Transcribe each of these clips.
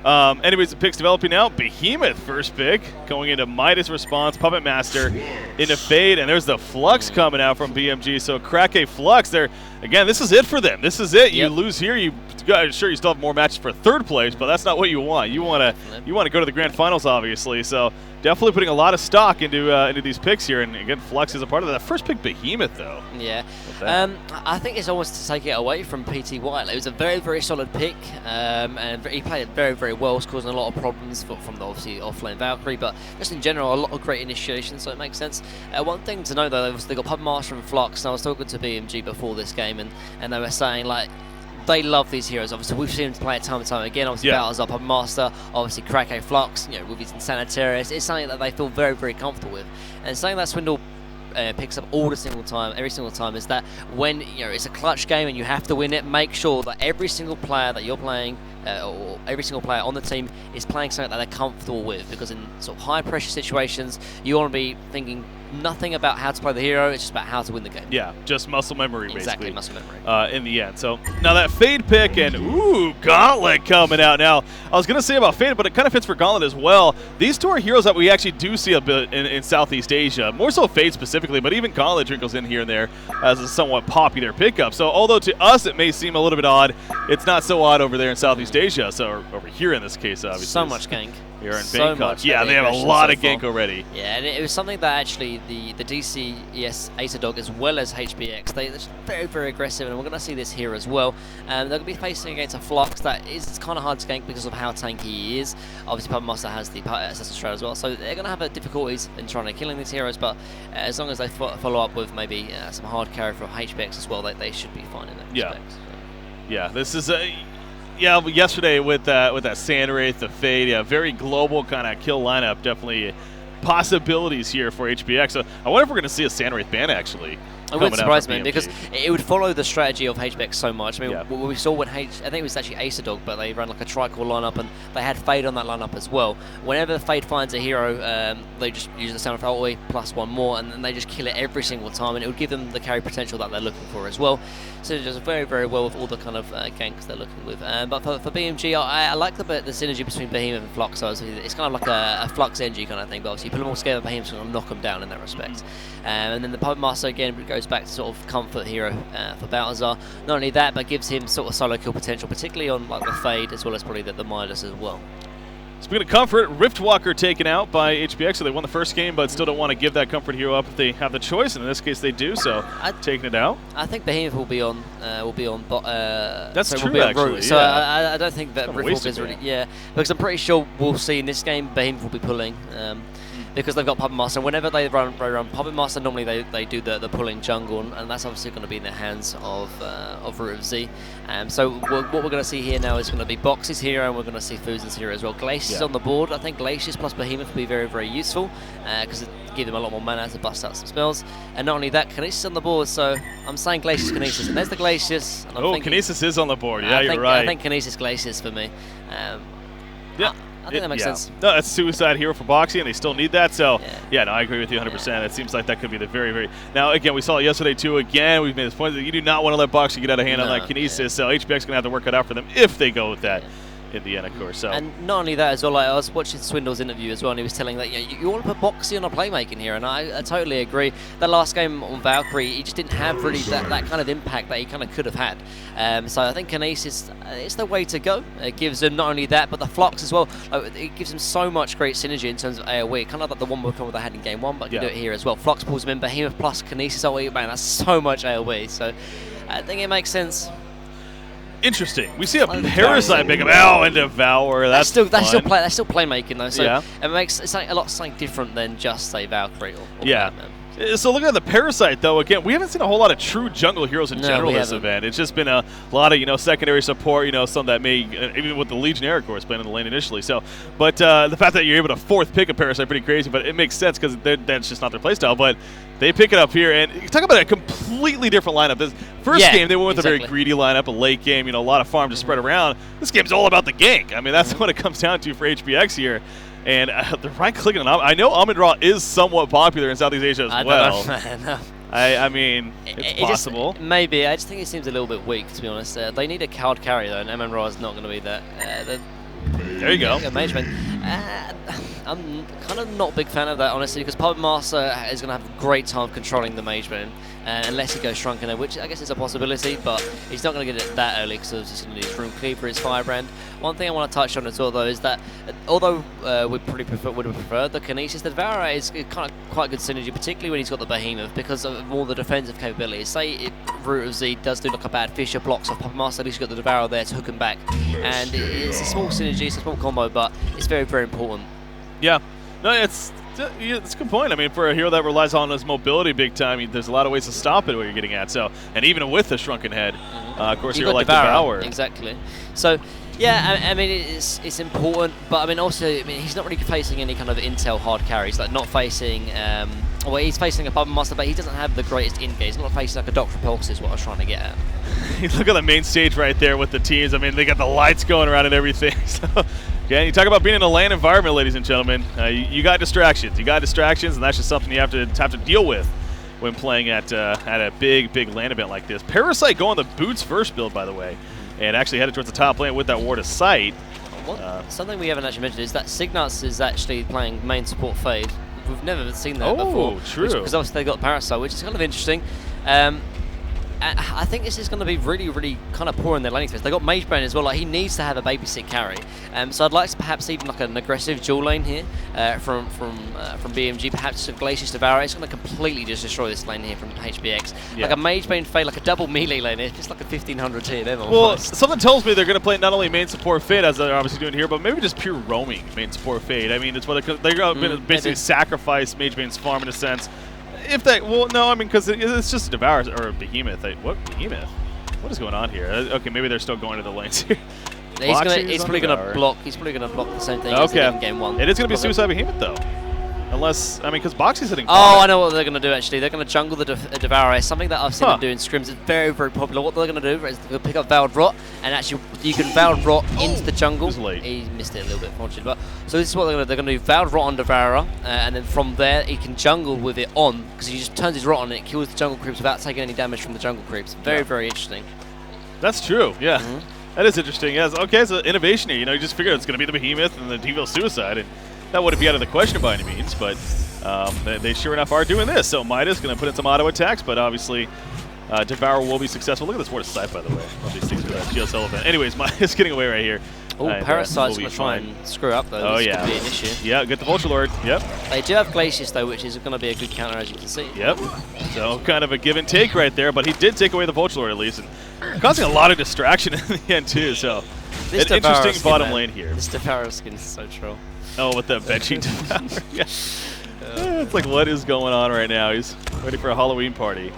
Anyways, the pick's developing now. Behemoth first pick, going into MiTH response, Puppet Master into Fade, and there's the Flux coming out from BMG. So crack a Flux there. Again, this is it for them. This is it. You lose here, you still have more matches for third place, but that's not what you want. You want to go to the grand finals, obviously. So definitely putting a lot of stock into these picks here, and again, Flux is a part of that. First pick, Behemoth, though. Yeah, I think it's almost to take it away from PT White. It was a very, very solid pick, and he played it very, very well. It's causing a lot of problems from the obviously off-lane Valkyrie, but just in general, a lot of great initiation, so it makes sense. One thing to know, though, they got Puppet Master and Flux, and I was talking to BMG before this game, and they were saying, like, they love these heroes. Obviously, we've seen them play it time and time again. Obviously, Balthazar, Puppet Master, obviously Krake Flux, with his Insanitarius. It's something that they feel very, very comfortable with. And something that Swindle picks up every single time, is that when it's a clutch game and you have to win it, make sure that every single player that you're playing, or every single player on the team, is playing something that they're comfortable with. Because in sort of high pressure situations, you want to be thinking nothing about how to play the hero, it's just about how to win the game. Yeah, just muscle memory, basically. Exactly, muscle memory. In the end. So, now that Fade pick, and Gauntlet coming out. Now, I was going to say about Fade, but it kind of fits for Gauntlet as well. These two are heroes that we actually do see a bit in Southeast Asia, more so Fade specifically, but even Gauntlet trickles in here and there as a somewhat popular pickup. So, although to us it may seem a little bit odd, it's not so odd over there in Southeast Asia, so or over here in this case, obviously. So much gank. Here in Bangkok. Yeah, they have a lot of gank already. Yeah, and it was something that actually the DCES Atadog as well as HBX, they're very, very aggressive, and we're going to see this here as well. They're going to be facing against a Flux that is kind of hard to gank because of how tanky he is. Obviously, Puppet Master has the Assassin's Shroud as well, so they're going to have difficulties in trying to killing these heroes, but as long as they follow up with maybe some hard carry for HBX as well, they should be fine in that respect. Yeah, this is a... Yeah, yesterday with that Sandwraith, the Fade, very global kind of kill lineup. Definitely possibilities here for HBX. So I wonder if we're going to see a Sandwraith ban actually. It would surprise me because it would follow the strategy of HBX so much. I mean, what we saw when I think it was actually Asadog, but they ran like a tri-core lineup and they had Fade on that lineup as well. Whenever Fade finds a hero, they just use the Sandwraith ulti plus one more, and then they just kill it every single time, and it would give them the carry potential that they're looking for as well. So it does very, very well with all the kind of ganks they're looking with. But for BMG, I like the synergy between Behemoth and Flux. So it's kind of like a Flux NG kind of thing, but obviously you put them all together, Behemoth's going to knock them down in that respect. And then the Puppet Master again goes back to sort of comfort hero for Balthazar. Not only that, but gives him sort of solo kill potential, particularly on like the Fade as well as probably the Midas as well. Speaking of comfort, Riftwalker taken out by HBX, so they won the first game, but still don't want to give that comfort hero up if they have the choice, and in this case they do, so taking it out. I think Behemoth will be on that's true, actually. So I don't think that Riftwalker is really, because I'm pretty sure we'll see in this game Behemoth will be pulling. Because they've got Puppet Master. Whenever they run Puppet Master, normally they do the pulling jungle, and that's obviously going to be in the hands of Root of Z. So what we're going to see here now is going to be Box's hero, and we're going to see Fusion's hero as well. Glacius on the board. I think Glacius plus Behemoth will be very, very useful because it gives them a lot more mana to bust out some spells. And not only that, Kinesis on the board. So I'm saying Glacius, Kinesis, and there's the Glacius. And Kinesis is on the board. Yeah, you're right. I think Kinesis, Glacius for me. I think that makes sense. No, that's a suicide hero for boxing, and they still need that. So, no, I agree with you 100%. It seems like that could be the very, very... Now, again, we saw it yesterday, too. Again, we've made this point that you do not want to let boxing get out of hand on that Kinesis. So, HBX is going to have to work it out for them if they go with that in the end, of course. So. And not only that as well, I was watching Swindle's interview as well, and he was telling that you want to put Boxy on a playmaking here, and I totally agree. That last game on Valkyrie, he just didn't have really that kind of impact that he kind of could have had. So I think Kinesis is the way to go. It gives him not only that, but the Flux as well. It gives him so much great synergy in terms of AoE, kind of like the one they had in game one, but you can do it here as well. Flux pulls him in, Behemoth plus Kinesis AoE, man, that's so much AoE. So I think it makes sense. Interesting. We see a Parasite pick up. And Devour. That's still playmaking though. So it makes something different than just say Valkyrie. So looking at the Parasite though, again, we haven't seen a whole lot of true jungle heroes in general this event. It's just been a lot of secondary support. Some that may even with the Legionnaire of course playing in the lane initially. So, but the fact that you're able to fourth pick a Parasite pretty crazy. But it makes sense because that's just not their playstyle. But they pick it up here, and you talk about a completely different lineup. This first game, they went with a very greedy lineup, a late game, a lot of farm to spread around. This game's all about the gank. I mean, that's what it comes down to for HBX here. And they're right-clicking on I know Almond Raw is somewhat popular in Southeast Asia as well. I mean, it's possible. Maybe. I just think it seems a little bit weak, to be honest. They need a card carry, though, and Almond Raw is not going to be that. There you go. Mageman. I'm kind of not a big fan of that, honestly, because Puppet Master is going to have a great time controlling the Mageman, unless he goes Shrunken, which I guess is a possibility, but he's not going to get it that early because he's going to need his Room Cleave for his Firebrand. One thing I want to touch on as well, though, is that although we would have preferred the Kinesis, the Devourer is kind of quite good synergy, particularly when he's got the Behemoth, because of all the defensive capabilities. Say if Root of Z does do like a bad Fisher blocks off Puppet Master, at least you've got the Devourer there to hook him back. And it's a small synergy, it's a small combo, but it's very, very important. Yeah. No, it's a good point. I mean, for a hero that relies on his mobility big time, there's a lot of ways to stop it, what you're getting at. So, and even with the Shrunken Head, of course, you're like Devourer. Exactly. So, yeah, I mean, it's important, but I mean, also, he's not really facing any kind of intel hard carries, like not facing, well, he's facing a Puppet Master, but he doesn't have the greatest in-game. He's not facing like a Doctor Pulse is what I was trying to get at. Look at the main stage right there with the teams. I mean, they got the lights going around and everything. So, yeah, you talk about being in a LAN environment, ladies and gentlemen. You got distractions. You got distractions, and that's just something you have to deal with when playing at a big LAN event like this. Parasite going the boots first build, by the way, and actually headed towards the top lane with that Ward of Sight. Something we haven't actually mentioned is that Signuts is actually playing main support Fade. We've never seen that before. Oh, true. Because obviously they got Parasite, which is kind of interesting. I think this is going to be really, really kind of poor in their laning space. They got Magebrain as well. Like, he needs to have a babysit carry. So I'd like to perhaps even like an aggressive dual lane here from BMG. Perhaps a Glacius Devourer. It's going to completely just destroy this lane here from HBX. Yeah. Like a Magebrain Fade, like a double melee lane. It's just like a 1500 TM. Well, something tells me they're going to play not only main support Fade as they're obviously doing here, but maybe just pure roaming main support Fade. I mean, it's what they're going to basically sacrifice Magebrain's farm in a sense. If they, well, no, I mean, because it's just a Devourer or a Behemoth. What Behemoth? What is going on here? Okay, maybe they're still going to the lanes here. He's probably going to block. He's probably going to block the same thing as in game one. It is going to be Suicide Behemoth though, unless I mean, because Boxy's hitting. Oh, I know what they're going to do. Actually, they're going to jungle the Devourer. It's something that I've seen them do in scrims. It's very, very popular. What they're going to do is they're going to pick up Vowed Rot, and actually you can Vowed Rot into the jungle. He missed it a little bit, unfortunately. But so this is what they're going to do. They're going to do Vowed Rot on Devourer, and then from there he can jungle with it on, because he just turns his Rot on and it kills the jungle creeps without taking any damage from the jungle creeps. Very, very interesting. That's true. Yeah. That is interesting. Yes. Okay, so innovation here. You know, you just figure it's going to be the Behemoth and the Devil Suicide, and that wouldn't be out of the question by any means, but they sure enough are doing this. So MiTH going to put in some auto attacks, but obviously Devourer will be successful. Look at this Ward of Sight, by the way. All these things for that GSL event. Anyways, MiTH's getting away right here. Oh, Parasite's going to try and screw up, though. This could be an issue. Yeah, get the Vulture Lord. Yep. They do have Glacius, though, which is going to be a good counter, as you can see. Yep. So kind of a give and take right there, but he did take away the Vulture Lord at least, and causing a lot of distraction in the end, too. So an interesting bottom lane here. This Devourer skin is so troll. Oh, with the bedsheet Devourer. Yeah. It's like, what is going on right now? He's ready for a Halloween party.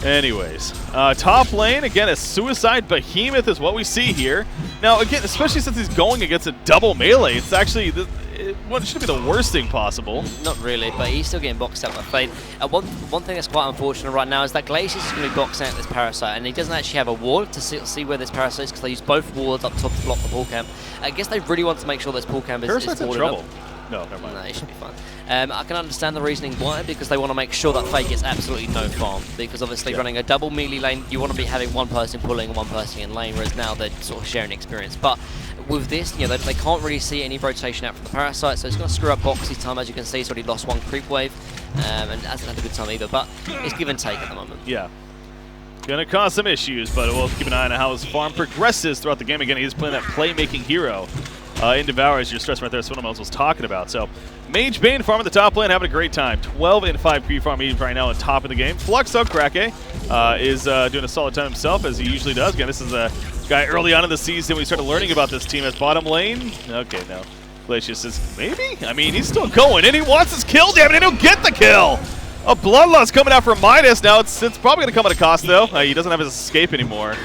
Anyways, top lane, again, a Suicide Behemoth is what we see here. Now, again, especially since he's going against a double melee, it's actually, it shouldn't be the worst thing possible. Not really, but he's still getting boxed out by Fade. One thing that's quite unfortunate right now is that Glacius is going to be boxing out this Parasite, and he doesn't actually have a ward to see where this Parasite is, because they use both wards up top to block the pull camp. I guess they really want to make sure this pull camp is Parasite's in trouble. Up. No, never mind. No, he should be fine. I can understand the reasoning why, because they want to make sure that Fade gets absolutely no farm, because obviously running a double melee lane, you want to be having one person pulling and one person in lane, whereas now they're sort of sharing experience. But with this, you know, they can't really see any rotation out from the Parasite, so it's going to screw up Boxy's time. As you can see, he's already lost one creep wave, and hasn't had a good time either, but it's give and take at the moment. Yeah. Gonna cause some issues, but we'll keep an eye on how his farm progresses throughout the game. Again, he's playing that playmaking hero in Devour, as you're stressing right there. That's what I was talking about. So, Magebrain farming the top lane, having a great time. 12 and 5 creep farm right now on top of the game. Fluxo Krake is doing a solid time himself, as he usually does. Again, this is a guy early on in the season we started learning about this team as bottom lane. Okay, no. Glacius is maybe? I mean, he's still going, and he wants his kill, damn it, and he'll get the kill! A Bloodlust coming out from MiTH. Now, it's probably going to come at a cost, though. He doesn't have his escape anymore.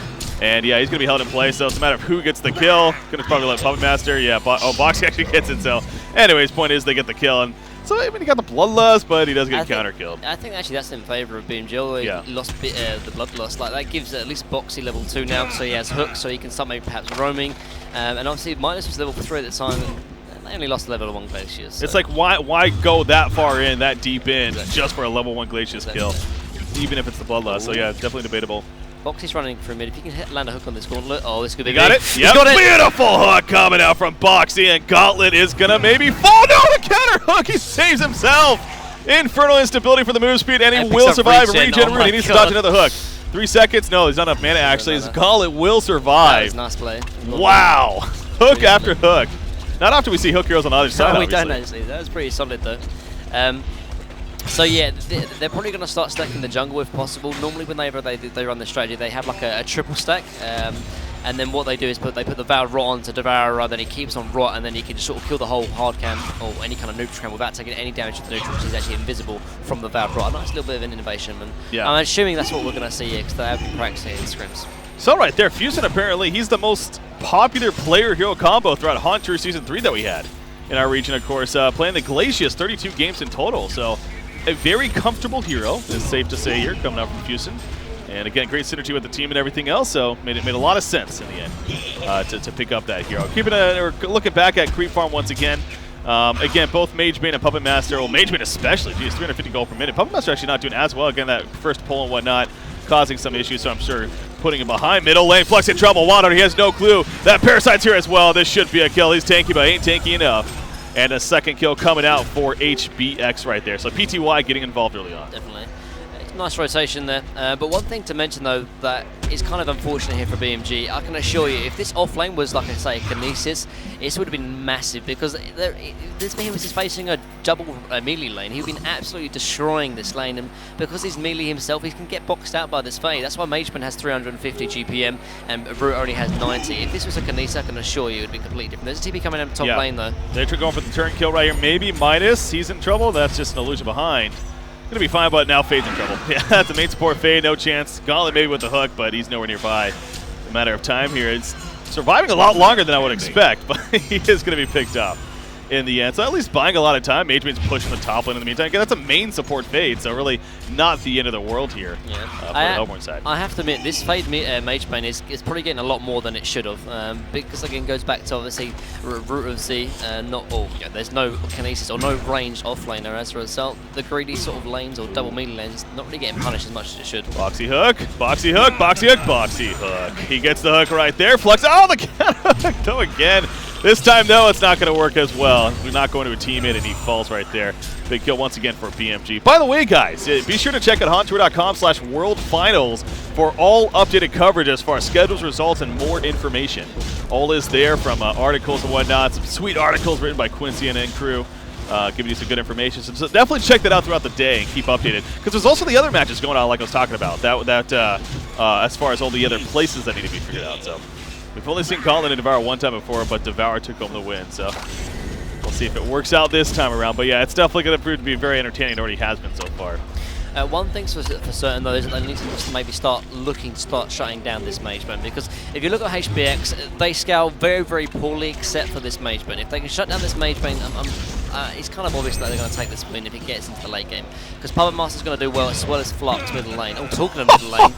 And, yeah, he's going to be held in place, so it's a matter of who gets the kill. Going to probably let Puppet Master. Yeah, Boxy actually gets it, so anyways, point is they get the kill. And so, I mean, he got the Bloodlust, but he does get counter-killed. I think actually that's in favor of BMG. Yeah. He lost the Bloodlust. Like, that gives at least Boxy level 2 now, so he has hooks, so he can start maybe perhaps roaming. And obviously, MiTH was level 3 at the time. And they only lost level 1 Glacius. So. It's like, why go that far in, that deep in, just for a level 1 Glacius kill, even if it's the Bloodlust. So, yeah, definitely debatable. Boxy's running for a minute. If you can land a hook on this gauntlet, oh, this could be got big. it. Yep. Got it. Beautiful hook coming out from Boxy, and Gauntlet is gonna maybe fall. No, the counter hook. He saves himself. Infernal instability for the move speed, and he will survive. Regen route. He needs to dodge another hook. 3 seconds. No, there's not enough mana actually. His Gauntlet will survive. That was nice play. Wow. Hook after hook. Not often we see hook heroes on the other side. No, we don't actually. That was pretty solid though. So yeah, they're probably going to start stacking the jungle if possible. Normally whenever they run this strategy, they have like a triple stack. And then what they do is they put the Val Rot onto Devourer, then he keeps on Rot, and then he can just sort of kill the whole hard camp or any kind of neutral camp without taking any damage to the neutral, which is actually invisible from the Val Rot. A nice little bit of an innovation, and yeah. I'm assuming that's what we're going to see here because they have been practicing in scrims. So right there, Fusion apparently, he's the most popular player hero combo throughout Haunter Season 3 that we had in our region, of course. Playing the Glacius, 32 games in total, so a very comfortable hero, it's safe to say here, coming out from Fusion. And again, great synergy with the team and everything else, so made a lot of sense in the end to pick up that hero. Looking back at Creep Farm once again. Again, both Mage Bane and Puppet Master, well, Mage Bane especially, geez, 350 gold per minute. Puppet Master actually not doing as well. Again, that first pull and whatnot, causing some issues, so I'm sure putting him behind middle lane. Flux in trouble. Water, he has no clue. That Parasite's here as well. This should be a kill. He's tanky, but ain't tanky enough. And a second kill coming out for HBX right there. So PTY getting involved early on. Definitely. Nice rotation there. But one thing to mention, though, that is kind of unfortunate here for BMG, I can assure you, if this offlane was, like I say, Kinesis, it would have been massive because this Behemoth is facing a double melee lane. He'd been absolutely destroying this lane, and because he's melee himself, he can get boxed out by this Fade. That's why Mageman has 350 GPM and Root only has 90. If this was a Kinesis, I can assure you it would be completely different. There's a TP coming out of top lane, though. They're going for the turn kill right here. Maybe Midas, he's in trouble. That's just an illusion behind. Gonna be fine, but now Fade's in trouble. Yeah, that's a main support Fade, no chance. Gauntlet maybe with the hook, but he's nowhere nearby. A matter of time here. It's surviving a lot longer than I would expect, but he is gonna be picked up in the end. So at least buying a lot of time. Mageman's pushing the top lane in the meantime. Again, that's a main support Fade, so really not the end of the world here for the Hellborn side. I have to admit, this Fade Magebane is probably getting a lot more than it should have. Because again, goes back to obviously Root of Z, there's no Kinesis or no ranged offlaner. As a result, the greedy sort of lanes or double melee lanes not really getting punished as much as it should. Boxy hook, boxy hook, boxy hook, boxy hook. He gets the hook right there. Flux. Oh, the counter hook. Go again. This time, though, it's not going to work as well. We're not going to a teammate, and he falls right there. Big kill once again for BMG. By the way, guys, be sure to check out HaunTour.com/worldfinals for all updated coverage as far as schedules, results, and more information. All is there from articles and whatnot. Some sweet articles written by Quincy and crew. Giving you some good information. So definitely check that out throughout the day and keep updated. Because there's also the other matches going on, like I was talking about. As far as all the other places that need to be figured out. So we've only seen Gauntlet and Devour one time before, but Devour took home the win. So we'll see if it works out this time around. But yeah, it's definitely going to prove to be very entertaining. It already has been so far. One thing's for certain, though, is that they need to maybe start shutting down this Mageman, because if you look at HBX, they scale very, very poorly except for this Mageman. If they can shut down this Mageman, it's kind of obvious that they're going to take this win if it gets into the late game, because Puppet Master's going to do well as Flux middle lane. Oh, talking of middle lane.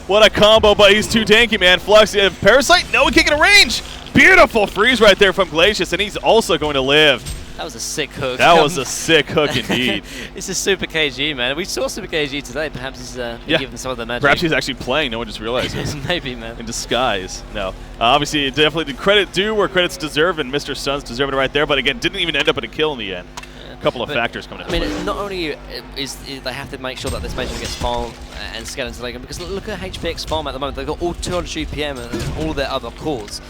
What a combo, but he's too tanky, man. Flux, Parasite, no, he can't get a range. Beautiful freeze right there from Glacius, and he's also going to live. That was a sick hook. That was a sick hook indeed. This is Super KG, man. We saw Super KG today. Perhaps he's giving some of the magic. Perhaps he's actually playing. No one just realizes. Maybe, man. In disguise. No. Obviously, definitely the credit due where credit's deserved, and Mr. Sun's deserving it right there. But again, didn't even end up at a kill in the end. A couple of factors coming into play. Not only is they have to make sure that this Mageman gets farmed and scaled into the late game, because look at HPX farm at the moment. They've got all 200 GPM and all their other cores.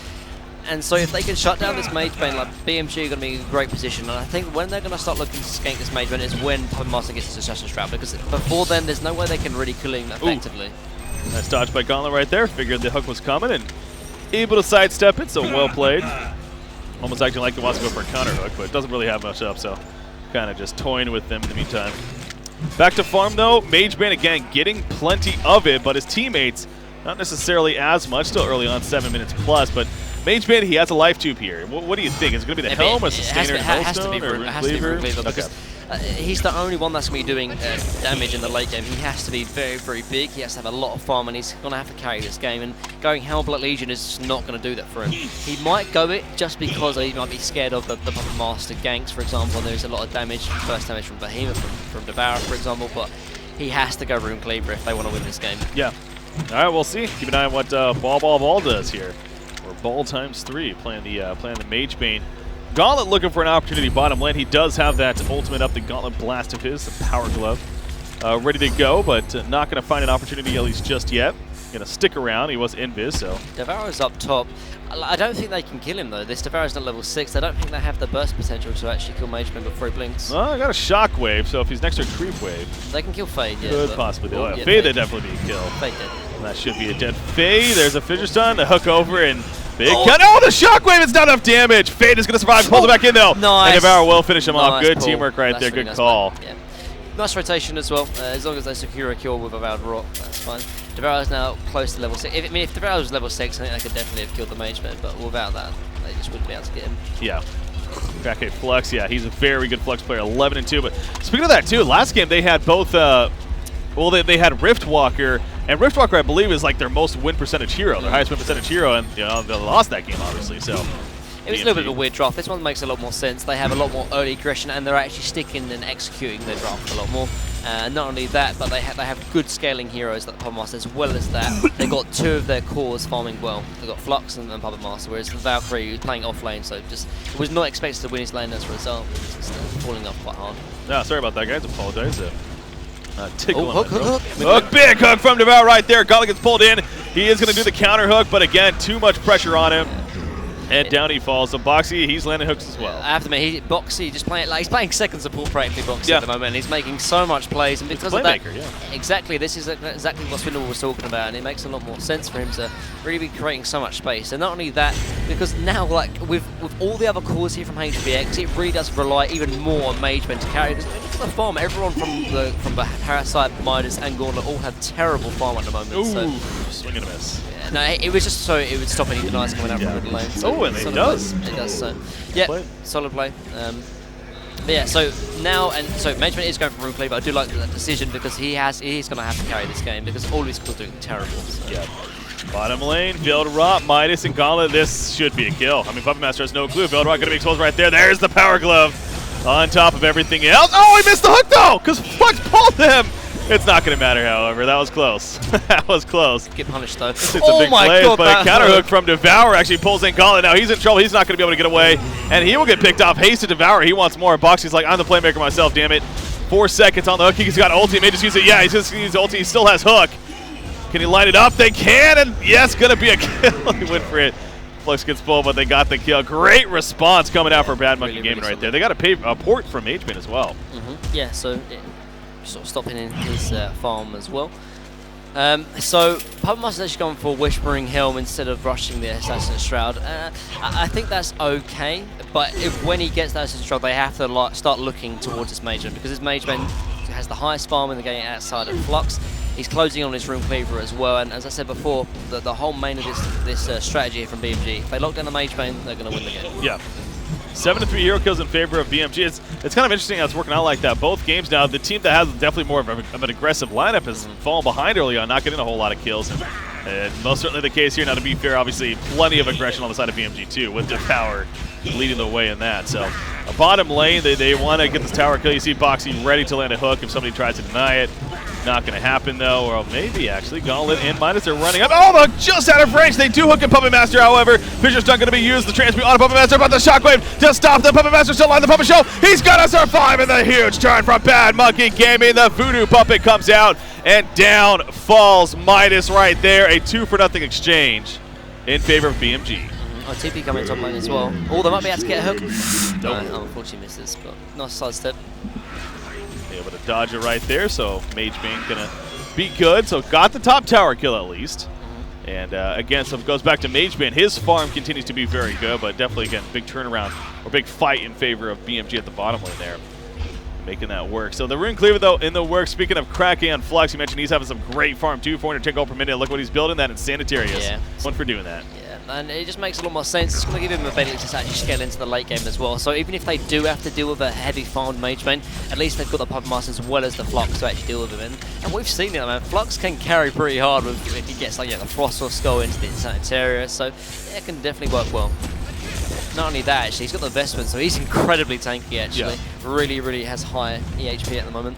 And so if they can shut down this Magebane, like BMG are going to be in a great position. And I think when they're going to start looking to skank this Magebane is when Puppet Master gets his Assassin's Trap, because before then there's no way they can really kill him effectively. Ooh. Nice dodge by Gauntlet right there. Figured the hook was coming and able to sidestep it, so well played. Almost acting like he wants to go for a counter hook, but doesn't really have much up, so kind of just toying with them in the meantime. Back to farm though, Magebane again getting plenty of it, but his teammates not necessarily as much. Still early on, 7 minutes plus, but Magebane, he has a life tube here. What do you think? Is it going to be the helm or sustainer and Hellstone or Cleaver? Because he's the only one that's going to be doing damage in the late game. He has to be very, very big. He has to have a lot of farm, and he's going to have to carry this game. And going Hellblood Legion is just not going to do that for him. He might go it just because he might be scared of the Puppet Master ganks, for example. There's a lot of damage, first damage from Behemoth, from Devourer, for example. But he has to go Rune Cleaver if they want to win this game. Yeah. All right, we'll see. Keep an eye on what Ball does here. Or Ball ×3 playing the Mage Bane. Gauntlet looking for an opportunity bottom lane. He does have that ultimate up, the Gauntlet Blast of his, the Power Glove. Ready to go, but not going to find an opportunity at least just yet. Going to stick around. He was invis, so. Devaro's up top. I don't think they can kill him, though. This Devaro's not level 6. I don't think they have the burst potential to actually kill Mage Bane before he blinks. Well, I got a Shockwave, so if he's next to a Creep Wave. They can kill Fade, yeah. Could possibly do it. Yeah, Fade, they definitely be a kill. Fade dead. That should be a dead Fade. There's a Fissure Stun, a hook over, and big cut. Oh, the Shockwave is not enough damage. Fade is going to survive. Pulls it back in, though. Nice. And Devourer will finish him off. Good pull. teamwork right That's there. really Good nice call. Yeah. Nice rotation as well. As long as they secure a kill with Avowed Rot, that's fine. Devaro's now close to level 6. If Devaro's was level 6, I think they could definitely have killed the Mage Bane, but without that, they just wouldn't be able to get him. Yeah. Crack a Flux, yeah, he's a very good Flux player, 11-2. But speaking of that, too, last game they had both, well, they had Riftwalker, and Riftwalker, I believe, is like their most win percentage hero, their highest win percentage hero, and you know, they lost that game, obviously, so. It was a little bit of a weird draft. This one makes a lot more sense. They have a lot more early aggression, and they're actually sticking and executing their draft a lot more. Not only that, but they have good scaling heroes like Puppet Master. As well as that, they got 2 of their cores farming well. They got Flux and Puppet Master, whereas the Valkyrie was playing off lane, so just was not expected to win his lane as a result. Just falling off quite hard. No, sorry about that, guys. Apologize. Tickle Hook. Big hook from Devour right there. Gauntlet gets pulled in. He is going to do the counter hook, but again, too much pressure on him. And down he falls. So Boxy, he's landing hooks as well. I have to admit, Boxy just playing like he's playing second support practically. Boxy at the moment. And he's making so much plays, and because of that, exactly, this is exactly what Swindle was talking about, and it makes a lot more sense for him to really be creating so much space. And not only that, because now like with all the other cores here from HBX, it really does rely even more on Mage Bane to carry. Because look at the farm. Everyone from the Parasite, Midas, and Gauntlet all have terrible farm at the moment. Ooh, so swing and a miss. No, it was just so it would stop any denies coming out from middle lane. So and it does. It does. So, yeah, solid play. But yeah, so now Mage Bane is going for rune play, but I do like that decision because he's going to have to carry this game because all his skills are doing terrible. So. Yeah. Bottom lane, Veiled Midas, and Gauntlet. This should be a kill. I mean, Puppet Master has no clue. Veiled going to be exposed right there. There's the Power Glove on top of everything else. Oh, he missed the hook though, because Flux pulled him. It's not going to matter, however. That was close. That was close. Get punished, though. It's a big play, but a counter hook from Devour actually pulls in Gauntlet. Now he's in trouble. He's not going to be able to get away, and he will get picked off. Haste to Devour. He wants more. Boxy's like, I'm the playmaker myself, damn it. 4 seconds on the hook. He's got ulti. May just use it. Yeah, he's just used ulti. He still has hook. Can he line it up? They can, and yes, going to be a kill. He went for it. Flux gets pulled, but they got the kill. Great response coming out for Bad Monkey Gaming right there. They got a port from Mage Bane as well. Yeah, so sort of stopping in his farm as well. So Puppet Master's actually going for Whispering Helm instead of rushing the Assassin's Shroud. I think that's okay, but when he gets that Assassin's Shroud, they have to start looking towards his Mage Bane because his Mage Bane has the highest farm in the game outside of Flux. He's closing on his Rune Cleaver as well, and as I said before, the whole main of this strategy from BMG, if they lock down the Mage Bane, they're going to win the game. Yeah. 7-3 hero kills in favor of BMG. It's kind of interesting how it's working out like that. Both games now, the team that has definitely more of an aggressive lineup has fallen behind early on, not getting a whole lot of kills. And most certainly the case here. Now, to be fair, obviously plenty of aggression on the side of BMG too, with the power leading the way in that. So, bottom lane, they want to get this tower kill. You see Boxy ready to land a hook if somebody tries to deny it. Not going to happen though, or maybe actually Gauntlet and Midas are running up. Oh, they're just out of range. They do hook at Puppet Master, however. Fissure's not going to be used. The transmute on Puppet Master, but the Shockwave to stop the Puppet Master still on the Puppet Show. He's got to survive, and the huge turn from Bad Monkey Gaming. The Voodoo Puppet comes out, and down falls Midas right there. A 2-for-0 exchange in favor of BMG. TP coming top lane as well. Oh, they might be able to get a hook. No, unfortunately misses, but nice sidestep. Able to dodge it right there, so Mage Bane gonna be good. So got the top tower kill at least. And again, so it goes back to Mage Bane. His farm continues to be very good, but definitely, again, big turnaround or big fight in favor of BMG at the bottom lane there. Making that work. So the Rune Cleaver, though, in the works. Speaking of Kraken and Flux, you mentioned he's having some great farm too, 410 gold per minute. Look what he's building. That in Sanitarius. Yeah. One for doing that. And it just makes a lot more sense. It's going to give him the ability to actually scale into the late game as well. So even if they do have to deal with a heavy farmed Mage Bane, at least they've got the Puppet Master as well as the Flux to actually deal with him. And we've seen it, man. Flux can carry pretty hard if he gets like the Frost or Skull into the Sanitarius. So yeah, it can definitely work well. Not only that, actually, he's got the Vestment, so he's incredibly tanky, actually. Yeah. Really has high EHP at the moment.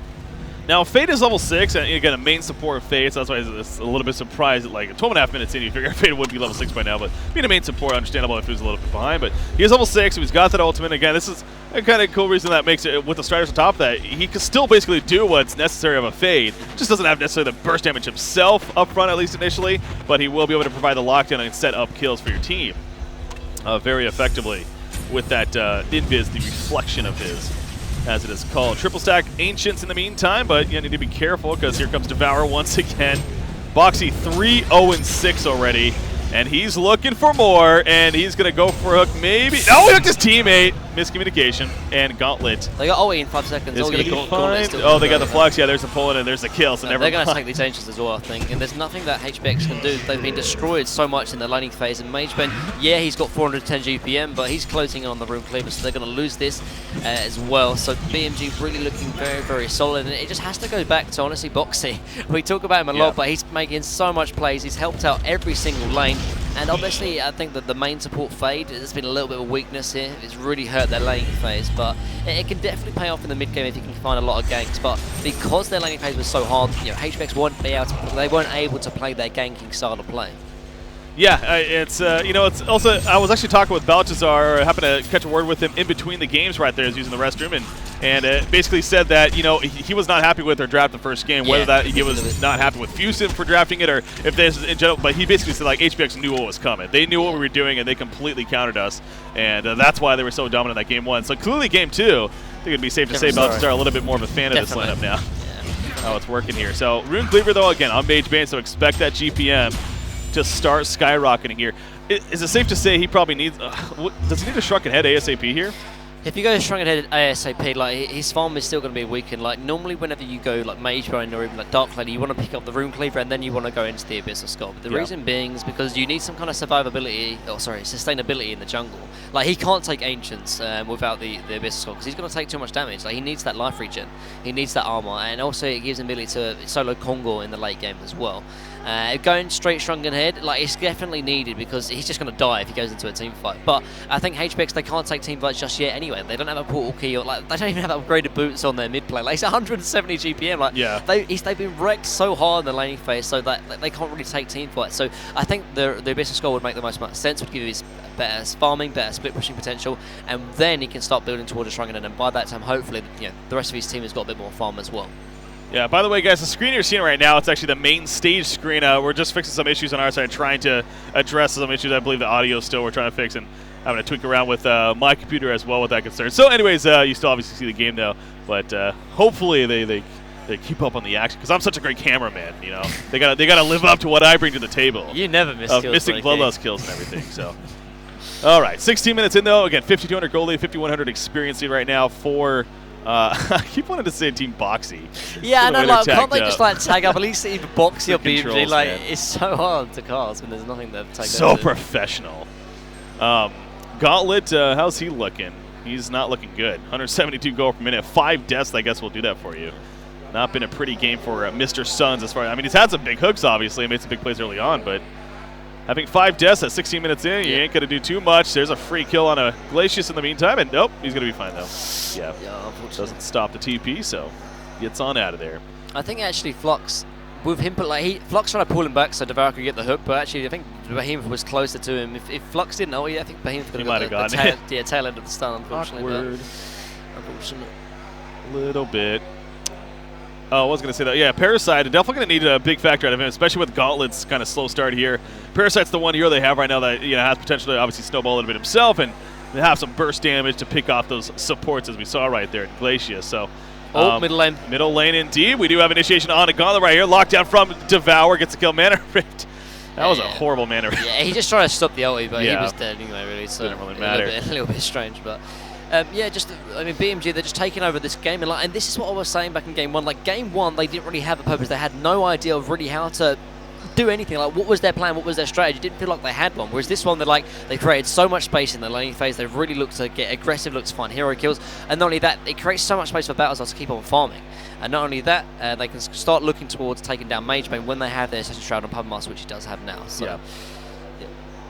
Now, Fade is level 6, and again, a main support of Fade, so that's why it's a little bit surprised that, like, 12.5 minutes in, you figure Fade would be level 6 by now, but being a main support, understandable if he was a little bit behind, but he is level 6, he's got that ultimate. Again, this is a kind of cool reason that makes it, with the Striders on top of that, he can still basically do what's necessary of a Fade, just doesn't have necessarily the burst damage himself up front, at least initially, but he will be able to provide the lockdown and set up kills for your team very effectively with that invis, the reflection of his, as it is called. Triple stack Ancients in the meantime, but you need to be careful because here comes Devour once again. Boxy 3-0-6 already, and he's looking for more, and he's going to go for a hook maybe. No, he hooked his teammate. Miscommunication, and Gauntlet. They got ulti in 5 seconds. Oh, they got the flux. Yeah, there's the pull in, and there's the kill. So they're going to take these Ancients as well, I think. And there's nothing that HBX can do. They've been destroyed so much in the laning phase. And MageBen, yeah, he's got 410 GPM, but he's closing in on the Rune Cleaver, so they're going to lose this as well. So BMG really looking very, very solid. And it just has to go back to, honestly, Boxy. We talk about him a lot, but he's making so much plays. He's helped out every single lane. And obviously, I think that the main support Fade has been a little bit of a weakness here. It's really hurt their laning phase, but it can definitely pay off in the mid game if you can find a lot of ganks. But because their laning phase was so hard, you know, HBX weren't able to play their ganking style of play. Yeah, it's you know, it's also, I was actually talking with Baltazar, happened to catch a word with him in between the games right there, as using the restroom, and basically said that, you know, he was not happy with their draft the first game, whether that he was not happy with Fusen for drafting it, or if there's in general, but he basically said, like, HBX knew what was coming. They knew what we were doing, and they completely countered us, and that's why they were so dominant in that game 1. So clearly game 2, I think it'd be safe to say Baltazar a little bit more of a fan of this lineup now. How it's working here. So Rune Cleaver, though, again, on MageBen, so expect that GPM to start skyrocketing here. Is it safe to say he probably needs, does he need a shrunken head ASAP here? If you go shrunken head ASAP, like, his farm is still going to be weakened. Like, normally whenever you go like MageBen or even like Dark Lady, you want to pick up the Rune Cleaver and then you want to go into the Abyss of Skull. But the reason being is because you need some kind of sustainability in the jungle. Like, he can't take Ancients without the Abyss of Skull, because he's going to take too much damage. Like, he needs that life regen, he needs that armor, and also it gives him ability to solo Kongor in the late game as well. Going straight shrunken head, like, it's definitely needed because he's just going to die if he goes into a team fight. But I think HBX, they can't take team fights just yet anyway. They don't have a portal key, or like, they don't even have upgraded boots on their mid play. Like, it's 170 GPM. Like, they've been wrecked so hard in the laning phase, so that they can't really take team fights. So I think the Abyss of Skull would make the most sense, would give his better farming, better split pushing potential, and then he can start building towards a shrunken head. And by that time, hopefully, you know, the rest of his team has got a bit more farm as well. Yeah, by the way, guys, the screen you're seeing right now, it's actually the main stage screen. We're just fixing some issues on our side, trying to address some issues. I believe the audio still we're trying to fix, and having to tweak around with my computer as well with that concern. So anyways, you still obviously see the game now, but hopefully they keep up on the action, because I'm such a great cameraman, you know. They gotta live up to what I bring to the table. You never miss kills. Missing bloodlust kills and everything, so. All right, 16 minutes in, though. Again, 5,200 gold lead, 5,100 experience lead right now for... I keep wanting to say Team Boxy. Yeah, I know, like, can't they just like tag up at least either Boxy or BMG? Like, man. It's so hard to cast when there's nothing to tag. So professional. Gauntlet, how's he looking? He's not looking good. 172 gold per minute, 5 deaths. I guess will do that for you. Not been a pretty game for Mr. Suns as far as, I mean, he's had some big hooks, obviously, made some big plays early on, but having 5 deaths at 16 minutes in, you ain't going to do too much. There's a free kill on a Glacius in the meantime, and nope, he's going to be fine, though. Yeah, doesn't stop the TP, so gets on out of there. I think actually Flux, with him, like, Flux trying to pull him back so Devour could get the hook, but actually I think Behemoth was closer to him. If Flux didn't know, I think Behemoth could have got the tail end of the stun, unfortunately. Unfortunate. A little bit. Oh, I was going to say that. Yeah, Parasite, definitely going to need a big factor out of him, especially with Gauntlet's kind of slow start here. Parasite's the one hero they have right now that, you know, has potentially obviously snowball a little bit himself, and they have some burst damage to pick off those supports, as we saw right there at Glacius. So, middle lane. Middle lane indeed. We do have initiation on a Gauntlet right here. Lockdown from Devour, gets a kill. Mana Rift. That was a horrible Mana Rift. Yeah, he just tried to stop the ulti, but he was dead anyway, really. So didn't really matter. A little bit strange, but... yeah, just, I mean, BMG, they're just taking over this game. And this is what I was saying back in Game 1. Like, Game 1, they didn't really have a purpose. They had no idea of really how to do anything. Like, what was their plan? What was their strategy? It didn't feel like they had one. Whereas this one, they created so much space in the laning phase. They really looked to get aggressive, looked to find hero kills. And not only that, it creates so much space for Baltazar to keep on farming. And not only that, they can start looking towards taking down MageBen when they have their Assassin's Shroud on Puppet Master, which he does have now. So,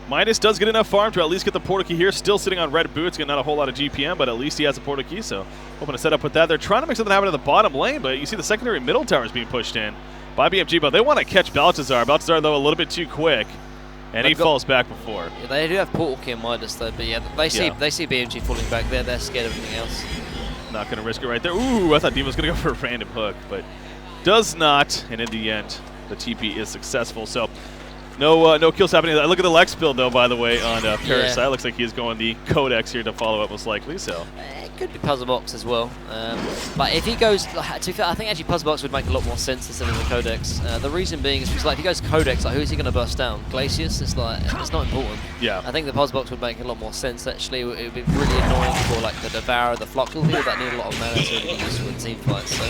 MiTH does get enough farm to at least get the portal key here. Still sitting on red boots, getting not a whole lot of GPM, but at least he has a portal key, so hoping to set up with that. They're trying to make something happen at the bottom lane, but you see the secondary middle tower is being pushed in by BMG, but they want to catch Baltazar. Baltazar, though, a little bit too quick, and he falls back before. Yeah, they do have portal key in MiTH, though, but yeah, they see BMG falling back there. They're scared of anything else. Not going to risk it right there. Ooh, I thought Diva was going to go for a random hook, but does not, and in the end, the TP is successful. So no kills happening. Look at the Lex build, though, by the way, on Parasite. Yeah. Looks like he's going the Codex here to follow up, most likely. So It could be Puzzle Box as well. But if he goes, to be fair, I think actually Puzzle Box would make a lot more sense instead of the Codex. The reason being is because like, if he goes Codex, like, who is he going to burst down? Glacius? It's like, it's not important. Yeah. I think the Puzzle Box would make a lot more sense, actually. It would be really annoying for like the Devourer, the Flockle here that need a lot of mana to really be useful in team fights. So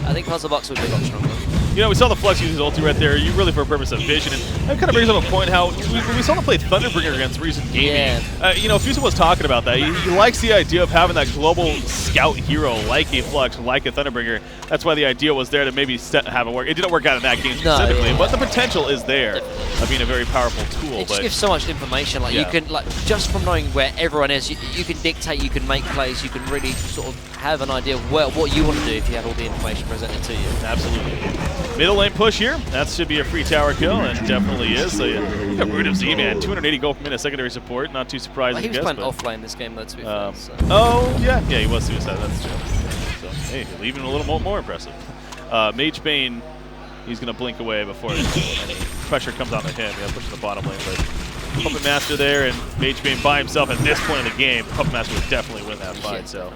I think Puzzle Box would be a lot stronger. You know, we saw the Flux use his ulti right there, really for a purpose of vision, and that kind of brings up a point how we saw him play Thunderbringer against Reason Gaming. Yeah. You know, Fuso was talking about that. He likes the idea of having that global scout hero like a Flux, like a Thunderbringer. That's why the idea was there to maybe have it work. It didn't work out in that game specifically, but the potential is there of being a very powerful tool. It just gives so much information. Like you can, like, just from knowing where everyone is, you can dictate, you can make plays, you can really sort of have an idea of what you want to do if you have all the information presented to you. Absolutely. Middle lane push here. That should be a free tower kill, and definitely is. So yeah, you got Root of Z-Man, 280 gold per minute secondary support. Not too surprising. Well, he was playing offlane this game, though, to be fair. So. Oh, yeah, he was suicide. That's true. So, hey, even a little more impressive. Mage Bane, he's going to blink away before any pressure comes onto him. Yeah, pushing the bottom lane, but Puppet Master there, and Mage Bane by himself at this point in the game. Puppet Master would definitely win that fight. So.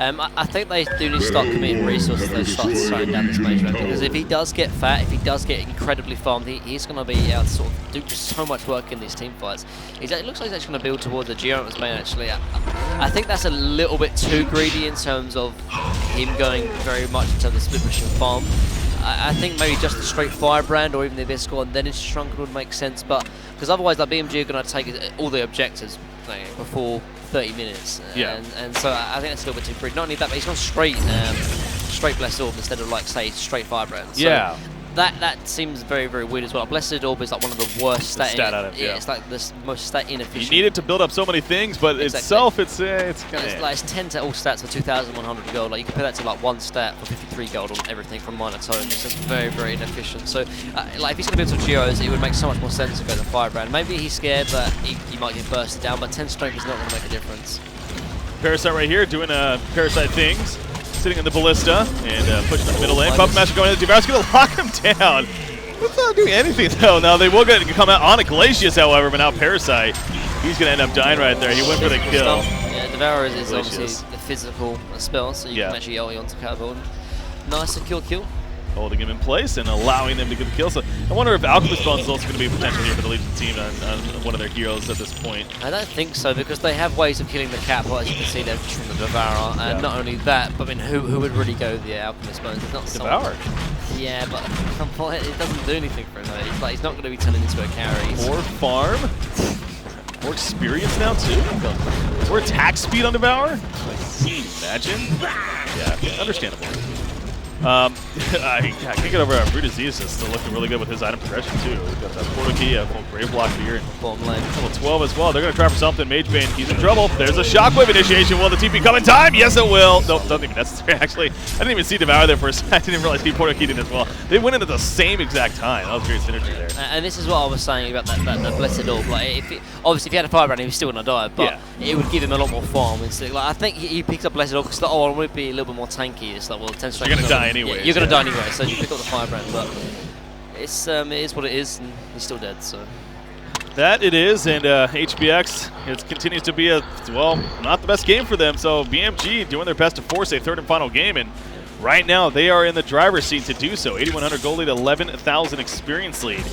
I think they do need to start committing resources to start slowing down this Mage Bane, because if he does get fat, if he does get incredibly farmed, he's going to be able to sort of do so much work in these team fights. It looks like he's actually going to build towards the Geomancer's Bane, actually. I think that's a little bit too greedy in terms of him going very much into the split push and farm. I think maybe just a straight Firebrand or even the Abyss Squad and then it's Shrunken would make sense, but because otherwise like BMG are going to take all the objectives before 30 minutes. Yeah. And so I think that's a little bit too greedy. Not only that, but he's gone straight Blessed Orb instead of like say straight Firebrand. So yeah. That seems very, very weird as well. Blessed Orb is like one of the worst stat yeah, it's like the most stat inefficient. You need it to build up so many things, but itself, it's kind of... It's 10 to all stats for 2,100 gold. Like you compare that to like one stat for 53 gold on everything from minor tone. It's just very, very inefficient. So like if he's going to build some Geos, it would make so much more sense to go to Firebrand. Maybe he's scared that he might get bursted down, but 10 strength is not going to make a difference. Parasite right here doing Parasite things. Sitting in the Ballista and pushing the middle lane. Puppet Master going in. Devour's going to lock him down. It's not doing anything, though. Now, they will come out on a Glacius, however, but now Parasite, he's going to end up dying right there. He went for the kill. Yeah, Devourer is obviously the physical spell, so you can actually OE onto Catapult. Nice and kill. Holding him in place and allowing them to get the kill. So I wonder if Alchemist Bones is also going to be a potential here for the Legion team on one of their heroes at this point. I don't think so, because they have ways of killing the Catapult, as you can see there from the Devourer. And not only that, but I mean, who would really go the Alchemist Bones? It's not Devourer. Yeah, but it doesn't do anything for him. It's like he's not going to be turning into a carry. More farm. More experience now, too. More attack speed on Devourer. Imagine. Yeah, understandable. I can't get over Root of Disease is still looking really good with his item progression too. We've got that portal key, a full Grave Block here, and bottom lane. Level 12 as well. They're going to try for something. Mage Bane, he's in trouble. There's a Shockwave initiation. Will the TP come in time? Yes, it will. Nope, doesn't even necessary, actually. I didn't even see Devour there for a second. I didn't even realize he portal keyed in as well. They went in at the same exact time. That was great synergy there. And this is what I was saying about that Blessed Orb. Like, obviously, if he had a Firebrand, he was still going to die, but it would give him a lot more farm. Instead, like, I think he picks up Blessed Orb because, I want to be a little bit more tanky. It's like, well, 10 strength. You're going to die anyway. Yeah, you're going to die anyway, so you pick up the Firebrand, but it is what it is, and he's still dead, so. That it is, and HBX, it continues to be not the best game for them, so BMG doing their best to force a third and final game, and right now they are in the driver's seat to do so. 8,100 gold lead, 11,000 experience lead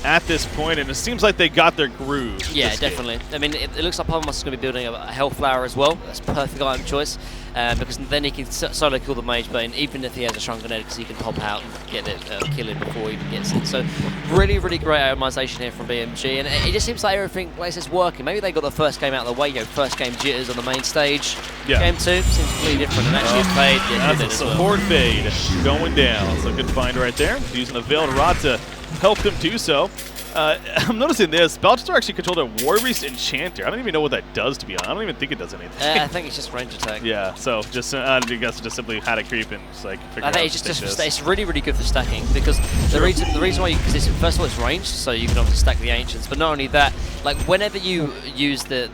at this point, and it seems like they got their groove. Yeah, definitely. I mean, it looks like Puppet is going to be building a Health Flower as well. That's perfect item choice, because then he can solo kill the Mage Bane, even if he has a Shrunken Head, because he can pop out and get it, kill him before he even gets it. So, really, really great itemization here from BMG, and it just seems like everything is working. Maybe they got the first game out of the way, first game jitters on the main stage. Yeah. Game 2 seems completely different, and actually a fade. That's a support fade going down. So good find right there. Using the Veiled Rod to help them do so. I'm noticing this. Balthazar actually controlled a War Beast Enchanter. I don't even know what that does, to be honest. I don't even think it does anything. I think it's just range attack. Yeah, so just I guess just simply had a creep and just like figure out. I think it's really good for stacking because the reason why because first of all it's ranged, so you can obviously stack the ancients. But not only that, like whenever you use the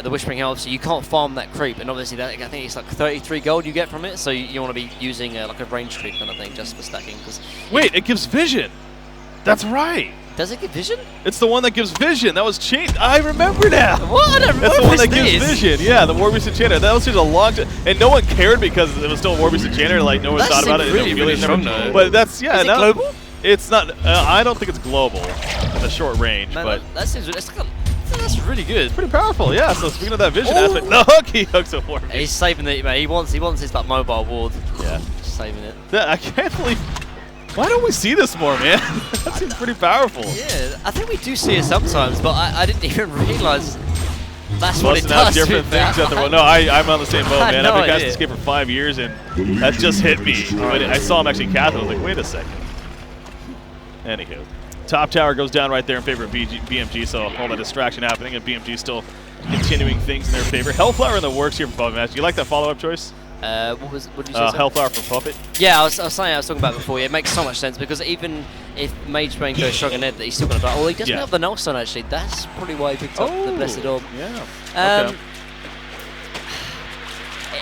Whispering Elves, you can't farm that creep, and obviously that, I think it's like 33 gold you get from it. So you want to be using like a range creep kind of thing just for stacking. Cause wait, it gives vision. That's right. Does it give vision? It's the one that gives vision. That was changed. I remember now. What? That's the one that gives vision. Yeah, the War Beast Enchanter. That was just a long time. And no one cared because it was still a War Beast Enchanter. Like, no one thought about it. Really strong, though. But that's, yeah. Is it global? It's not. I don't think it's global in the short range. Man, but that's really good. It's pretty powerful, yeah. So speaking of that vision aspect, the hook, he hooks a War Beast. He's saving it, man. He wants his like mobile ward. Yeah. Just saving it. I can't believe. Why don't we see this more, man? That seems pretty powerful. Yeah, I think we do see it sometimes, but I didn't even realize that's what it does. Different things at the no, I'm on the same boat, man. No I've been casting Escape for 5 years, and that just hit me. When I saw him actually cast it, I was like, wait a second. Anywho, top tower goes down right there in favor of BMG, so all the distraction happening, and BMG still continuing things in their favor. Hellflower in the works here for Puppet Match. Do you like that follow-up choice? What did you say? Hellflower for Puppet. Yeah, I was talking about before. Yeah, it makes so much sense because even if Mage Bane goes strong in it, that he's still going to die. Well, he doesn't have the Nullstone actually. That's probably why he picked up the Blessed Orb. Yeah. Okay.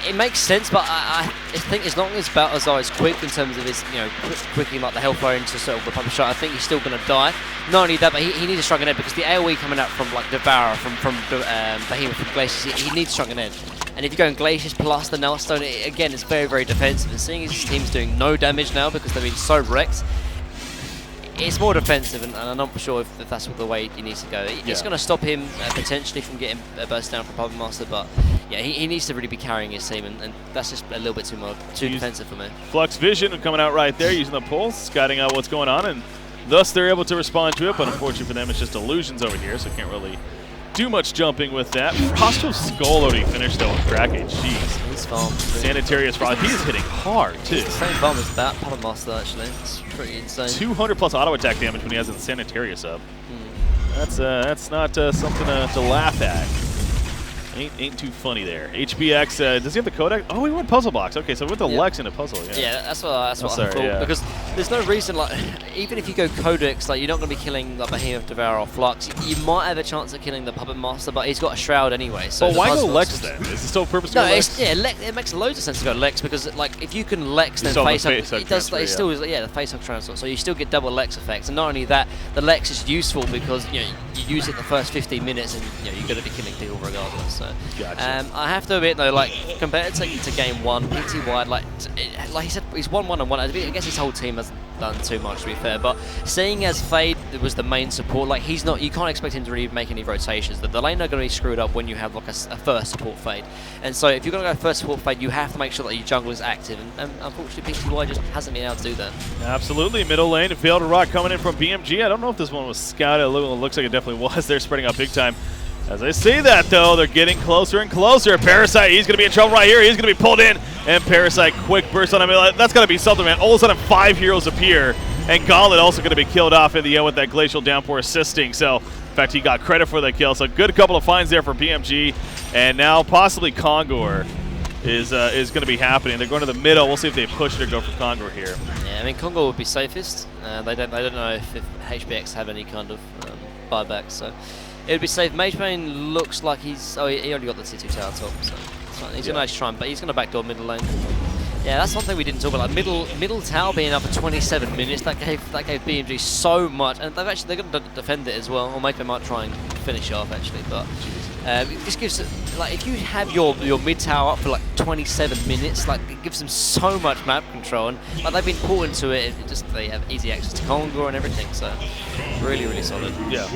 It makes sense, but I think as long as Balthazar is quick in terms of his, quicking like the Hellfire into sort of the puppet shot, I think he's still going to die. Not only that, but he needs a Shrunken Head because the AoE coming out from like Devourer, from Behemoth, from Glacius, he needs Shrunken Head. And if you go in Glacius plus the Nullstone, again, it's very, very defensive. And seeing as his team's doing no damage now because they've been so wrecked, it's more defensive, and I'm not sure if that's the way he needs to go. It's going to stop him potentially from getting a burst down from Puppet Master, but yeah, he needs to really be carrying his team, and that's just a little bit too defensive for me. Flux Vision coming out right there, using the pulse, scouting out what's going on, and thus they're able to respond to it, but unfortunately for them, it's just illusions over here, so can't really do much jumping with that. Frost's Skull already finished though with Kraken. Jeez. He's farmed. Sanitarius Frost. He's hitting hard too. It's the same farm as that Puppet Master actually. It's pretty insane. 200 plus auto attack damage when he has the Sanitarius up. That's not something to laugh at. Ain't too funny there. HBX, does he have the Codex? Oh, he went Puzzle Box. Okay, so we went the Lex into Puzzle. Yeah, that's what I thought. Yeah. Because there's no reason, like, even if you go Codex, like, you're not going to be killing like Behemoth, Devourer, or Flux. You might have a chance of killing the Puppet Master, but he's got a Shroud anyway. So why go Lex then? Is it still purpose to go Lex? It makes loads of sense to go Lex because, like, if you can Lex, then face up, it does. It still is, the face up transfer. So you still get double Lex effects, and not only that, the Lex is useful because you use it the first 15 minutes, and you're going to be killing people regardless. So. Gotcha. I have to admit though, like compared to game one, PT Wide, like he said, he's 1-1-1. I guess his whole team hasn't done too much, to be fair. But seeing as Fade was the main support, like he's not, you can't expect him to really make any rotations. The lane are going to be screwed up when you have like a first support Fade. And so if you're going to go first support Fade, you have to make sure that your jungle is active. And unfortunately, PT Wide just hasn't been able to do that. Absolutely, middle lane, Failed Rock coming in from BMG. I don't know if this one was scouted. It looks like it definitely was. They're spreading out big time. As I see that, though, they're getting closer and closer. Parasite, he's going to be in trouble right here. He's going to be pulled in. And Parasite, quick burst on him. That's got to be something, man. All of a sudden, 5 heroes appear. And Gauntlet also going to be killed off in the end with that Glacial Downpour assisting. So, in fact, he got credit for the kill. So, good couple of finds there for BMG. And now, possibly Kongor is going to be happening. They're going to the middle. We'll see if they push it or go for Kongor here. Yeah, I mean, Kongor would be safest. They don't know if HBX have any kind of buyback. So. It would be safe. Mage Bane looks like he already got the T2 tower top, so it's fine. He's going to actually try, but he's going to backdoor middle lane. Yeah, that's one thing we didn't talk about. Like middle tower being up for 27 minutes, that gave BMG so much, and they're going to defend it as well. Or Mage Bane might try and finish it off actually, but it just gives like if you have your mid tower up for like 27 minutes, like it gives them so much map control, and like they've been pulled into it. They have easy access to Kongor and everything, so really solid. Yeah.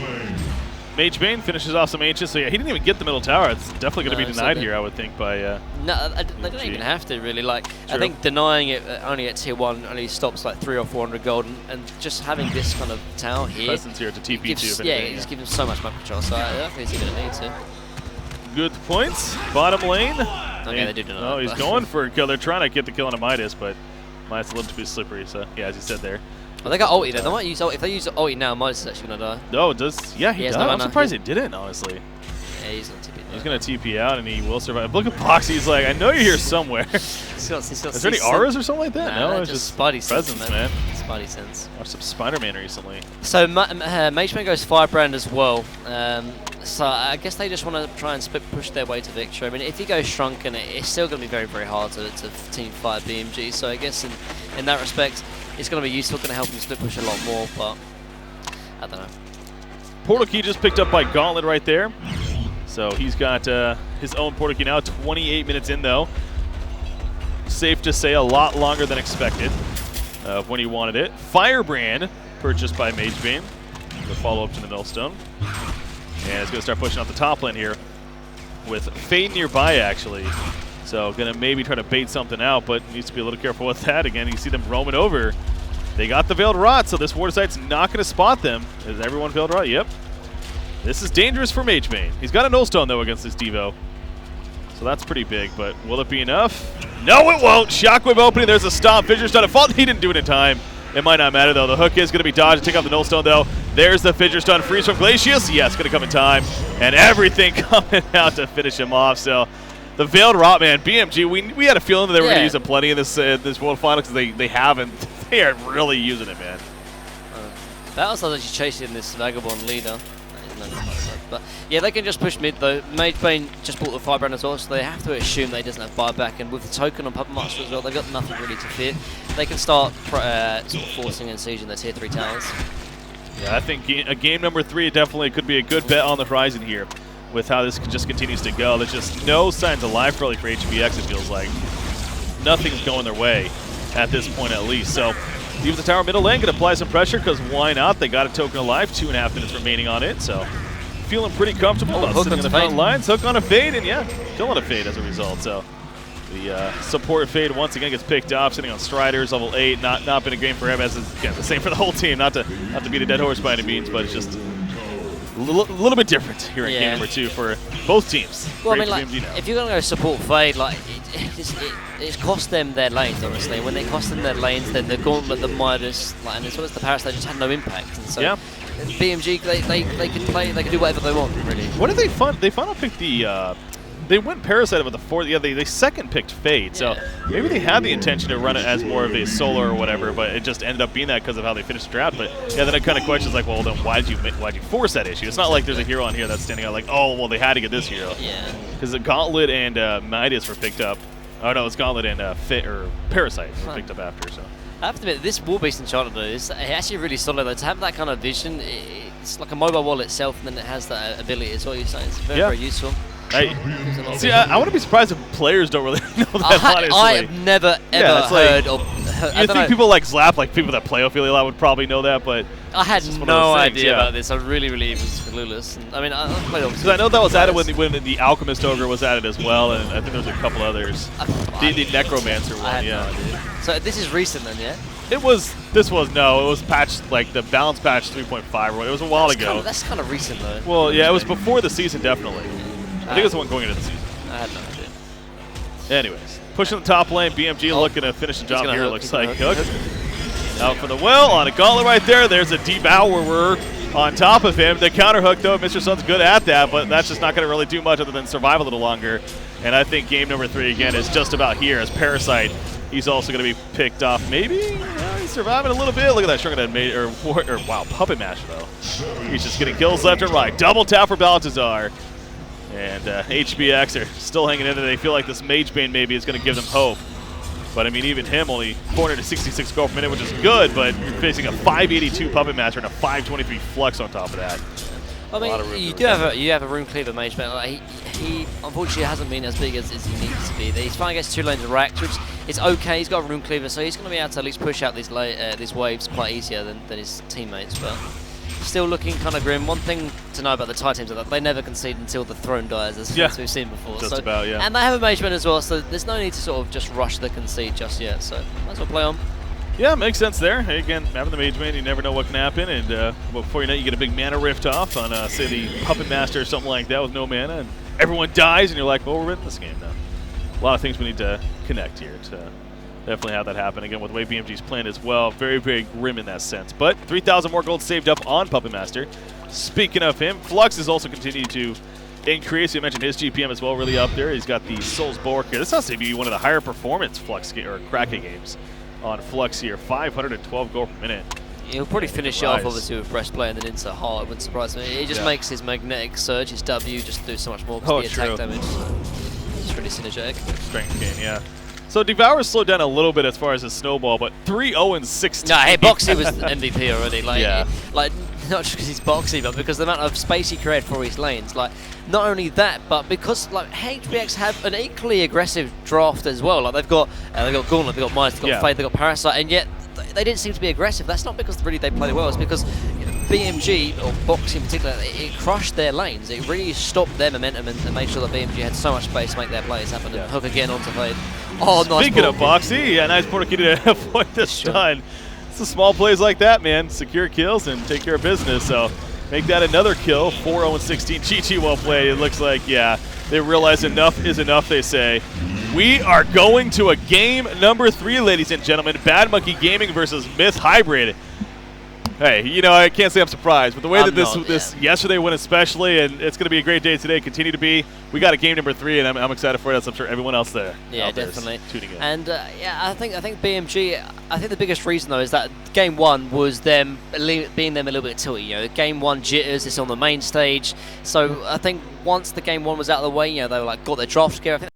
Mage Bane finishes off some Ancients, so yeah, he didn't even get the middle tower. It's definitely going to be denied here, I would think, by No, they don't even have to, really. Like, I think denying it only at tier 1 only stops like 300 or 400 gold, and just having this kind of tower here... Presence here to TP gives, too. It just gives him so much map control, so I don't think he's even a need to. Good points. Bottom lane. Okay, they do deny. Oh, he's going for a kill. They're trying to get the kill on a MiTH, but MiTH's a little too slippery, so yeah, as you said there. Oh, they got ulti there. They might use ulti. If they use ulti now, MiTH is actually going to die. No, it does. Yeah, he does. No, I'm surprised he didn't, honestly. Yeah, he's going to TP. He's going to TP out, and he will survive. Look at Boxy. He's like, I know you're here somewhere. Is there any auras or something like that? Nah, no, it's just Spidey presence, sense, man. Spidey sense. Watched some Spider-Man recently. So Mageman goes Firebrand as well. So I guess they just want to try and push their way to victory. I mean, if he goes Shrunken, it's still going to be very, very hard to team fight BMG. So I guess in that respect, it's going to be useful, going to help him split push a lot more, but I don't know. Portal key just picked up by Gauntlet right there. So he's got his own portal key now. 28 minutes in, though. Safe to say a lot longer than expected of when he wanted it. Firebrand purchased by Magebane. The follow-up to the Millstone. And it's going to start pushing out the top lane here with Fade nearby, actually. So going to maybe try to bait something out, but needs to be a little careful with that. Again, you see them roaming over. They got the Veiled Rot, so this Ward Sight's not going to spot them. Is everyone Veiled Rot? Yep. This is dangerous for Magebane. He's got a Nullstone, though, against this Devo. So that's pretty big, but will it be enough? No, it won't. Shockwave opening. There's a stomp. Fissure's done a fault. He didn't do it in time. It might not matter, though. The hook is going to be dodged to take out the Nullstone, though. There's the Fissure Stun. Freeze from Glacius. Yeah, it's going to come in time. And everything coming out to finish him off. So the Veiled Rot, man, BMG, we had a feeling that they were going to use it plenty in this World Final because they haven't. They are really using it, man. That was actually chasing this Vagabond leader. But yeah, they can just push mid though. Magebane just bought the Firebrand as well, so they have to assume that he doesn't have buyback. And with the token on Puppet Master as well, they've got nothing really to fear. They can start sort of forcing and sieging their tier 3 towers. Yeah, I think game number 3 definitely could be a good bet on the horizon here with how this just continues to go. There's just no signs of life really for HBX, it feels like. Nothing's going their way at this point at least. So leaves the tower middle lane, gonna apply some pressure because why not? They got a token of life, 2.5 minutes remaining on it, so feeling pretty comfortable. Sitting in the front lines, hook on a fade, and yeah, killing a fade as a result. So the support fade once again gets picked off, sitting on Striders, level 8. Not been a game for him, as is again the same for the whole team. Not to beat a dead horse by any means, but it's just a little bit different here in game number 2 for both teams. Well, I mean, like, if you're gonna go support fade, like it's cost them their lanes, honestly. When they cost them their lanes, then the Gauntlet, the Midas, like, and as well as the Parasite just had no impact. And so BMG, they can play, they can do whatever they want, really. What did they final pick the? They went Parasite with the 4th. Yeah, they second picked Fade. So maybe they had the intention to run it as more of a solo or whatever, but it just ended up being that because of how they finished the draft. But yeah, then it kind of questions like, well, then why'd you force that issue? It's not like there's a hero on here that's standing out like, oh, well, they had to get this hero. Yeah. Because the Gauntlet and MiTH were picked up. Oh no, it's Gauntlet and Parasite were picked up after. So I have to admit, this War Beast Enchanted though is actually really solid. Though. To have that kind of vision, it's like a mobile wall itself, and then it has that ability as well. You're saying it's very useful. See, I wouldn't be surprised if players don't really know that, honestly. I have never, ever heard of... You think people like Zlap, like people that play Ophelia a lot would probably know that, but... I had no idea about this. I really was clueless. And, I mean, I played Ophelia. Because I know that was added when the Alchemist Ogre was added as well, and I think there was a couple others. The Necromancer one, no idea. So this is recent then, yeah? It was patched, like the balance patch 3.5, it was a while ago. That's kind of recent though. Well, yeah, it was before the season, definitely. I think it was the one going into the season. I had no idea. Anyways, pushing the top lane, BMG looking to finish the job here, it looks like. Hook. Out for the well, on a Gauntlet right there. There's a Devourer on top of him. The counter hook, though, Mr. Sun's good at that, but that's just not going to really do much other than survive a little longer. And I think game number 3, again, is just about here as Parasite. He's also going to be picked off. Maybe he's surviving a little bit. Look at that Shrunken Head, wow, Puppet Master, though. He's just getting kills left and right. Double tap for Baltazar. And HBX are still hanging in there. They feel like this Magebane maybe is going to give them hope. But, I mean, even him only 466 gold per minute, which is good, but you're facing a 582 Puppet Master and a 523 Flux on top of that. I mean, you have a Rune Cleaver Magebane. Like, he unfortunately hasn't been as big as he needs to be. He's fighting against 2 lanes of Rax, which is okay. He's got a Rune Cleaver, so he's going to be able to at least push out these waves quite easier than his teammates. But still looking kind of grim. One thing to know about the Thai teams is that they never concede until the throne dies, as we've seen before. Just about, yeah. And they have a Magebane as well, so there's no need to sort of just rush the concede just yet. So might as well play on. Yeah, makes sense there. Hey, again, having the Magebane, you never know what can happen. And before you know it, you get a big mana rift off on, say, the Puppet Master or something like that with no mana. And everyone dies, and you're like, well, we're winning this game now. A lot of things we need to connect here to definitely have that happen again with the way BMG's playing as well. Very, very grim in that sense. But 3,000 more gold saved up on Puppet Master. Speaking of him, Flux has also continued to increase. You mentioned his GPM as well, really up there. He's got the Souls Bulwark here. This has to be one of the higher performance Flux or Kraken games on Flux here. 512 gold per minute. He'll probably finish it off obviously with Breastplate and then into Heart. It wouldn't surprise me. It just makes his Magnetic Surge, his W, just do so much more because the attack damage. It's really synergetic. Strength gain, yeah. So Devour slowed down a little bit as far as his snowball, but 3-0-16. No, hey, Boxy was MVP already. Like, yeah. Like not just because he's Boxy, but because the amount of space he created for his lanes. Like, not only that, but because like HBX have an equally aggressive draft as well. Like they've got Gauntlet, they've got MiTH, they've got Fade, they've got Parasite, and yet they didn't seem to be aggressive. That's not because really they played well. It's because BMG, or Boxy in particular, it crushed their lanes. It really stopped their momentum and made sure that BMG had so much space to make their plays happen. And Hook again onto Fade. Oh, nice. Speaking of Boxy, yeah, nice portal key to avoid this stun. It's the small plays like that, man. Secure kills and take care of business. So make that another kill. 4-0-16. GG, well played. It looks like, yeah, they realize enough is enough, they say. We are going to a game number 3, ladies and gentlemen. Bad Monkey Gaming versus MiTH Hybrid. Hey, you know, I can't say I'm surprised, but the way that this yesterday went especially, and it's going to be a great day today, continue to be. We got a game number 3, and I'm excited for it, as I'm sure everyone else there. Yeah, definitely. Tuning in. And yeah, I think BMG. I think the biggest reason though is that game 1 was them being them a little bit tilty. You know, game 1 jitters. It's on the main stage, so I think once the game 1 was out of the way, you know, they were like got their draft together.